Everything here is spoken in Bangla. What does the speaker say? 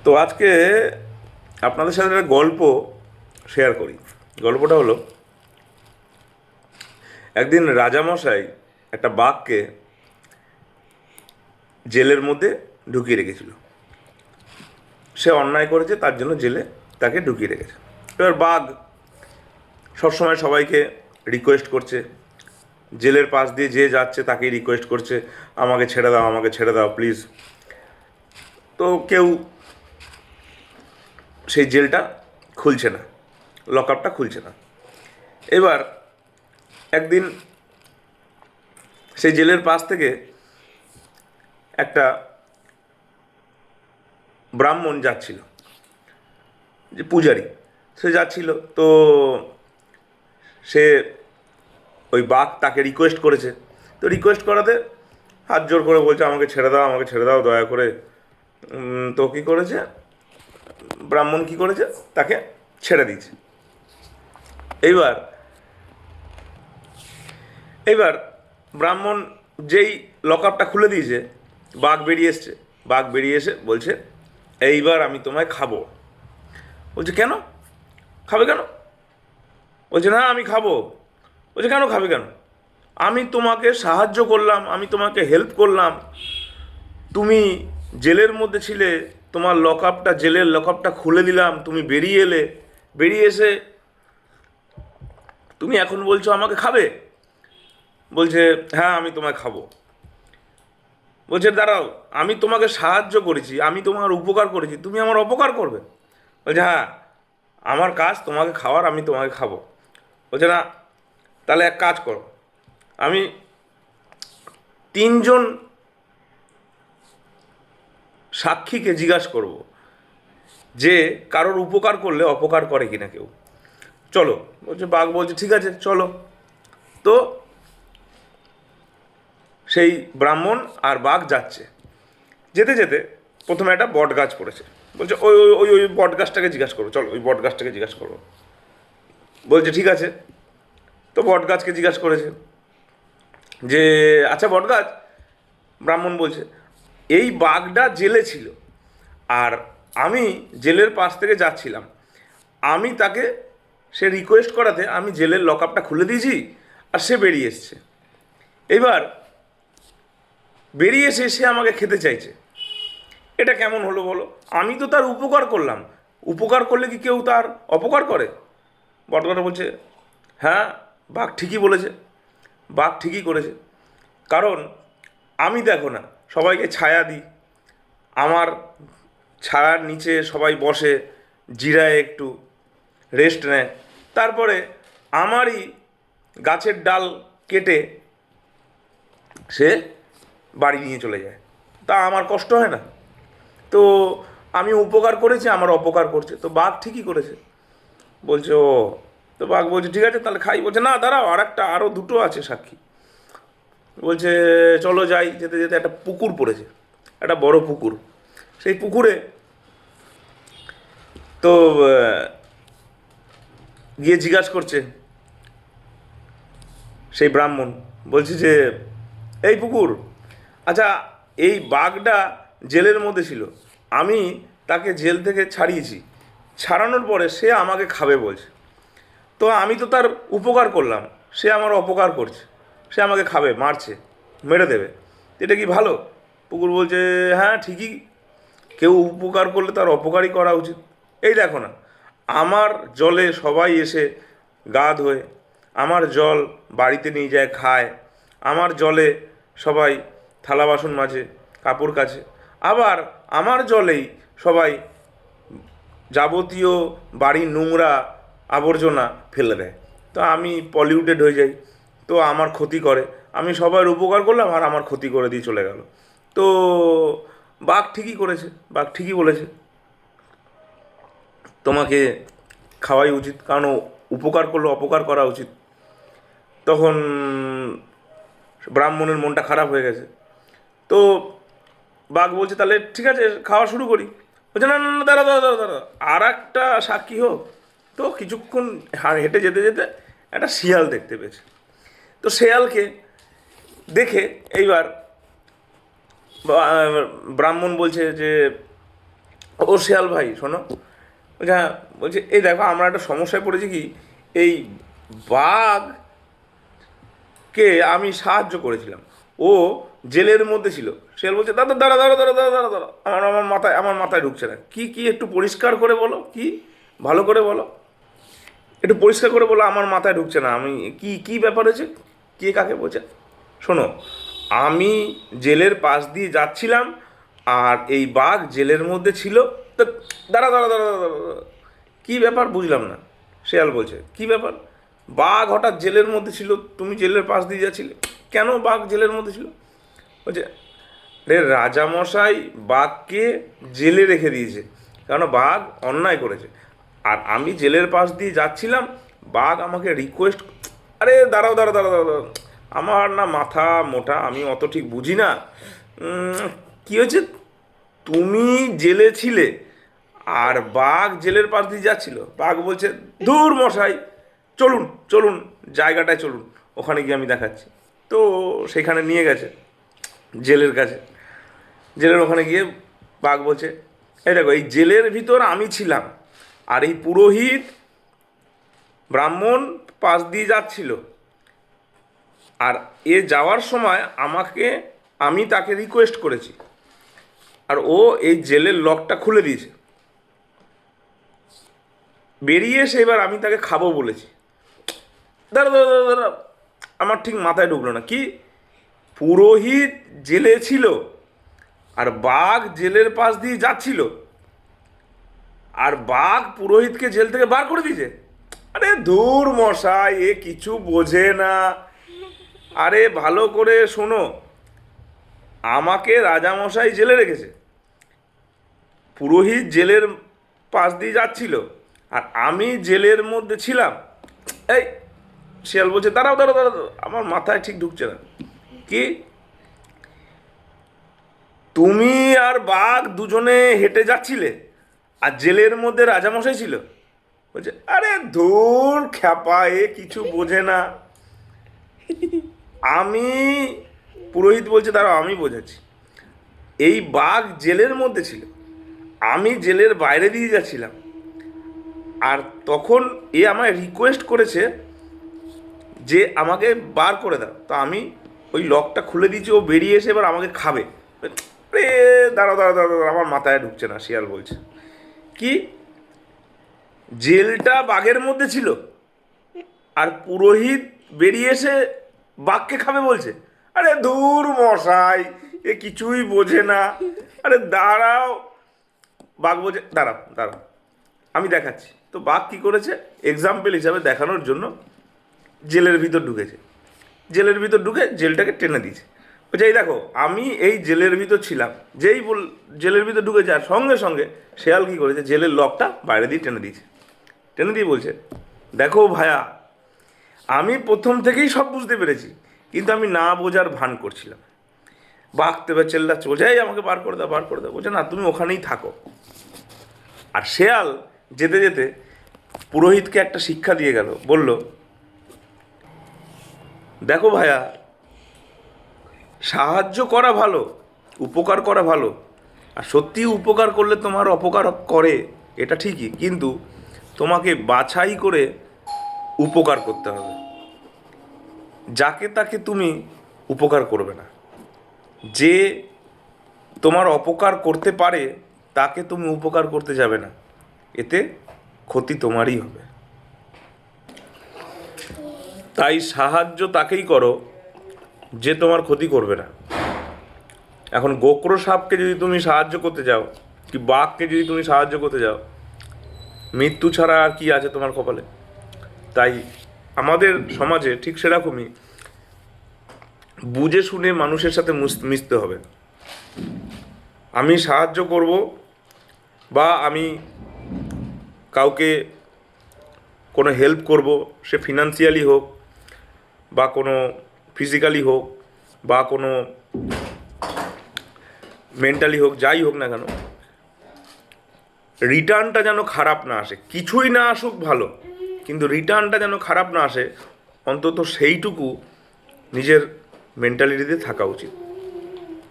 তো আজকে আপনাদের সাথে একটা গল্প শেয়ার করি। গল্পটা হলো, একদিন রাজামশাই একটা বাঘকে জেলের মধ্যে ঢুকিয়ে রেখেছিল। সে অন্যায় করেছে, তার জন্য জেলে তাকে ঢুকিয়ে রেখেছে। এবার বাঘ সবসময় সবাইকে রিকোয়েস্ট করছে, জেলের পাশ দিয়ে যে যাচ্ছে তাকেই রিকোয়েস্ট করছে, আমাকে ছেড়ে দাও, আমাকে ছেড়ে দাও প্লিজ। তো কেউ সেই জেলটা খুলছে না, লক আপটা খুলছে না। এবার একদিন সেই জেলের পাশ থেকে একটা ব্রাহ্মণ যাচ্ছিল, যে পূজারি, সে যাচ্ছিল। তো সে ওই বাঘ তাকে রিকোয়েস্ট করেছে। তো রিকোয়েস্ট করাতে হাত জোর করে বলছে, আমাকে ছেড়ে দাও, আমাকে ছেড়ে দাও দয়া করে। তো কী করেছে ব্রাহ্মণ, কী করেছে, তাকে ছেড়ে দিয়েছে। এইবার এইবার ব্রাহ্মণ যেই লকআপটা খুলে দিয়েছে, বাঘ বেরিয়ে এসছে। বাঘ বেরিয়ে এসে বলছে, এইবার আমি তোমায় খাবো। বলছে, কেন খাবে, কেন? বলছে, না আমি খাবো। বলছে, কেন খাবে, কেন? আমি তোমাকে সাহায্য করলাম, আমি তোমাকে হেল্প করলাম, তুমি জেলের মধ্যে ছিলে, তোমার লকআপটা, জেলের লকআপটা খুলে দিলাম, তুমি বেরিয়ে এলে, বেরিয়ে এসে তুমি এখন বলছো আমাকে খাবে। বলছে, হ্যাঁ আমি তোমায় খাবো। বলছে, দাঁড়াও, আমি তোমাকে সাহায্য করেছি, আমি তোমার উপকার করেছি, তুমি আমার অপকার করবে? বলছে, হ্যাঁ আমার কাজ তোমাকে খাওয়ার, আমি তোমাকে খাবো। বলছে, না তাহলে এক কাজ করো, আমি তিনজন সাক্ষীকে জিজ্ঞাসা করব যে কারোর উপকার করলে অপকার করে কিনা কেউ। চলো। বলছে, বাঘ বলছে, ঠিক আছে চলো। তো সেই ব্রাহ্মণ আর বাঘ যাচ্ছে। যেতে যেতে প্রথমে একটা বট গাছ পড়েছে। বলছে, ওই ওই ওই ওই বট গাছটাকে জিজ্ঞাসা করো, চলো ওই বট গাছটাকে জিজ্ঞাসা করো। বলছে, ঠিক আছে। তো বট গাছকে জিজ্ঞাসা করেছে যে, আচ্ছা বট গাছ, ব্রাহ্মণ বলছে, এই বাঘটা জেলে ছিল, আর আমি জেলের পাশ থেকে যাচ্ছিলাম, আমি তাকে, সে রিকোয়েস্ট করাতে আমি জেলের লকআপটা খুলে দিয়েছি, আর সে বেরিয়ে এসছে। এবার বেরিয়ে এসে সে আমাকে খেতে চাইছে, এটা কেমন হলো বলো? আমি তো তার উপকার করলাম, উপকার করলে কি কেউ তার অপকার করে? বটগাটা বলছে, হ্যাঁ বাঘ ঠিকই বলেছে, বাঘ ঠিকই করেছে। কারণ আমি দেখো না সবাইকে ছায়া দিই, আমার ছায়ার নিচে সবাই বসে, জিরায় একটু রেস্ট নেয়, তারপরে আমারই গাছের ডাল কেটে সে বাড়ি নিয়ে চলে যায়, তা আমার কষ্ট হয় না? তো আমি উপকার করেছি, আমার অপকার করছে, তো বাঘ ঠিকই করেছে। বলছে, ও। তো বাঘ বলছে, ঠিক আছে তাহলে খাই। বলছে, না দাঁড়াও, আরও দুটো আছে সাক্ষী। বলছে, চলো যাই। যেতে যেতে একটা পুকুর পড়েছে, একটা বড় পুকুর। সেই পুকুরে তো গিয়ে জিজ্ঞাসা করছে সেই ব্রাহ্মণ, বলছে যে, এই পুকুর, আচ্ছা এই বাঘটা জেলের মধ্যে ছিল, আমি তাকে জেল থেকে ছাড়িয়েছি, ছাড়ানোর পরে সে আমাকে খাবে বলছে, তো আমি তো তার উপকার করলাম, সে আমার অপকার করছে, সে আমাকে খাবে, মারছে, মেরে দেবে, এটা কি ভালো? পুকুর বলছে, হ্যাঁ ঠিকই, কেউ উপকার করলে তার অপকারই করা উচিত। এই দেখো না, আমার জলে সবাই এসে গা ধোয়, আমার জল বাড়িতে নিয়ে যায় খায়, আমার জলে সবাই থালা বাসন মাজে, কাপড় কাচে, আবার আমার জলেই সবাই যাবতীয় বাড়ির নোংরা আবর্জনা ফেলে দেয়, তো আমি পলিউটেড হয়ে যাই, তো আমার ক্ষতি করে, আমি সবার উপকার করলাম আর আমার ক্ষতি করে দিয়ে চলে গেল। তো বাঘ ঠিকই করেছে, বাঘ ঠিকই বলেছে, তোমাকে খাওয়াই উচিত, কারণ ও উপকার করলে অপকার করা উচিত। তখন ব্রাহ্মণের মনটা খারাপ হয়ে গেছে। তো বাঘ বলছে, তাহলে ঠিক আছে খাওয়া শুরু করি। বলছে, না না না, দাঁড়া দাঁড়া দাঁড়া দাঁড়া, আর একটা সাক্ষী হোক। তো কিছুক্ষণ হেঁটে যেতে যেতে একটা শিয়াল দেখতে পেয়েছে। তো শেয়ালকে দেখে এইবার ব্রাহ্মণ বলছে যে, ও শেয়াল ভাই শোনো, বলছে হ্যাঁ, বলছে এই দেখো আমরা একটা সমস্যায় পড়েছি কি, এই বাঘকে আমি সাহায্য করেছিলাম, ও জেলের মধ্যে ছিল। শেয়াল বলছে দাদা দাঁড়া দাঁড়া দাঁড়া দাঁড়া দাঁড়া দাঁড়া, আমার মাথায় ঢুকছে না, কি কি একটু পরিষ্কার করে বলো, কি ভালো করে বলো, একটু পরিষ্কার করে বলো, আমার মাথায় ঢুকছে না, আমি কি কি ব্যাপার হয়েছে, কে কাকে বলছে। শোনো, আমি জেলের পাশ দিয়ে যাচ্ছিলাম আর এই বাঘ জেলের মধ্যে ছিল। তো দাঁড়া দাঁড়া দাঁড়া দাঁড়া দাঁড়া, কী ব্যাপার বুঝলাম না। শেয়াল বলছে কী ব্যাপার, বাঘ হঠাৎ জেলের মধ্যে ছিল, তুমি জেলের পাশ দিয়ে যাচ্ছিলে, কেন বাঘ জেলের মধ্যে ছিল? বলছে রে রাজামশাই বাঘকে জেলে রেখে দিয়েছে, কারণ বাঘ অন্যায় করেছে, আর আমি জেলের পাশ দিয়ে যাচ্ছিলাম, বাঘ আমাকে রিকোয়েস্ট। আরে দাঁড়াও দাঁড়াও দাঁড়াও দাঁড়াও, আমার না মাথা মোটা, আমি অত ঠিক বুঝি না। কী হয়েছে, তুমি জেলে ছিলে আর বাঘ জেলের পাশ দিয়ে যাচ্ছিল, বাঘ বলছে দূর মশাই, চলুন চলুন জায়গাটায় চলুন, ওখানে গিয়ে আমি দেখাচ্ছি। তো সেখানে নিয়ে গেছে জেলের কাছে, জেলের ওখানে গিয়ে বাঘ বলছে এই দেখো, এই জেলের ভিতর আমি ছিলাম আর এই পুরোহিত ব্রাহ্মণ পাশ দিয়ে যাচ্ছিল, আর এ যাওয়ার সময় আমি তাকে রিকোয়েস্ট করেছি, আর ও এই জেলের লকটা খুলে দিয়েছে, বেরিয়ে এসে এবার আমি তাকে খাবো বলেছি। দাঁড়া দাঁড়া দাঁড়া দাঁড়া, আমার ঠিক মাথায় ঢুকলো না, কি পুরোহিত জেলে ছিল আর বাঘ জেলের পাশ দিয়ে যাচ্ছিল, আর বাঘ পুরোহিতকে জেল থেকে বার করে দিয়েছে? আরে ধুর মশাই, এ কিছু বোঝে না। আরে ভালো করে শোনো, আমাকে রাজামশাই জেলে রেখেছে, পুরোহিত জেলের পাশ দিয়ে যাচ্ছিল আর আমি জেলের মধ্যে ছিলাম। এই শিয়াল বলছে দাঁড়াও দাঁড়াও দাঁড়াও দাঁড়াও, আমার মাথায় ঠিক ঢুকছে না, কি তুমি আর বাঘ দুজনে হেঁটে যাচ্ছিলে আর জেলের মধ্যে রাজামশাই ছিল? বলছে আরে ধুর খ্যাপা, এ কিছু বোঝে না। আমি, পুরোহিত বলছে দাঁড়াও আমি বোঝাচ্ছি, এই বাঘ জেলের মধ্যে ছিল, আমি জেলের বাইরে দিয়ে যাচ্ছিলাম, আর তখন এ আমায় রিকোয়েস্ট করেছে যে আমাকে বার করে দাও, তো আমি ওই লকটা খুলে দিয়েছি, ও বেরিয়ে এসে এবার আমাকে খাবে। রে দাঁড়াও দাঁড়াও দাঁড়াও দাঁড়াও, আমার মাথায় ঢুকছে না। শিয়াল বলছে কি, জেলটা বাঘের মধ্যে ছিল আর পুরোহিত বেরিয়ে এসে বাঘকে খাবে বলছে? আরে দূর মশাই, এ কিছুই বোঝে না। আরে দাঁড়াও, বাঘ বলছে দাঁড়াও দাঁড়াও আমি দেখাচ্ছি। তো বাঘ কী করেছে, এক্সাম্পল হিসাবে দেখানোর জন্য জেলের ভিতর ঢুকেছে, জেলের ভিতর ঢুকে জেলটাকে টেনে দিয়েছে। বলছে এই দেখো আমি এই জেলের ভিতর ছিলাম, জেলের ভিতর ঢুকে যাওয়ার সঙ্গে সঙ্গে শেয়াল কী করেছে, জেলের লকটা বাইরে দিয়ে টেনে দিয়েছে, টেনে দিয়ে বলছে দেখো ভায়া, আমি প্রথম থেকেই সব বুঝতে পেরেছি, কিন্তু আমি না বোঝার ভান করছিলাম। বাঘ তেবে চেল্লা চোজাই আমাকে বার করে দাও বার করে দাও, বলছে না তুমি ওখানেই থাকো। আর শেয়াল যেতে যেতে পুরোহিতকে একটা শিক্ষা দিয়ে গেল, বলল দেখো ভায়া, সাহায্য করা ভালো, উপকার করা ভালো, আর সত্যিই উপকার করলে তোমার অপকার করে এটা ঠিকই, কিন্তু তোমাকে বাছাই করে উপকার করতে হবে, যাকে তাকে তুমি উপকার করবে না, যে তোমার অপকার করতে পারে তাকে তুমি উপকার করতে যাবে না, এতে ক্ষতি তোমারই হবে। তাই সাহায্য তাকেই করো যে তোমার ক্ষতি করবে না। এখন গোকরো সাপকে যদি তুমি সাহায্য করতে যাও, কি বাঘকে যদি তুমি সাহায্য করতে যাও, মৃত্যু ছাড়া আর কি আছে তোমার কপালে? তাই আমাদের সমাজে ঠিক সেরকমই বুঝে শুনে মানুষের সাথে মিশতে হবে। আমি সাহায্য করব বা আমি কাউকে কোনো হেল্প করব, সে ফিনান্সিয়ালি হোক বা কোনো ফিজিক্যালি হোক বা কোনো মেন্টালি হোক, যাই হোক না কেন, রিটার্নটা যেন খারাপ না আসে। কিছুই না আসুক ভালো, কিন্তু রিটার্নটা যেন খারাপ না আসে, অন্তত সেইটুকু নিজের মেন্টালিটিতে থাকা উচিত।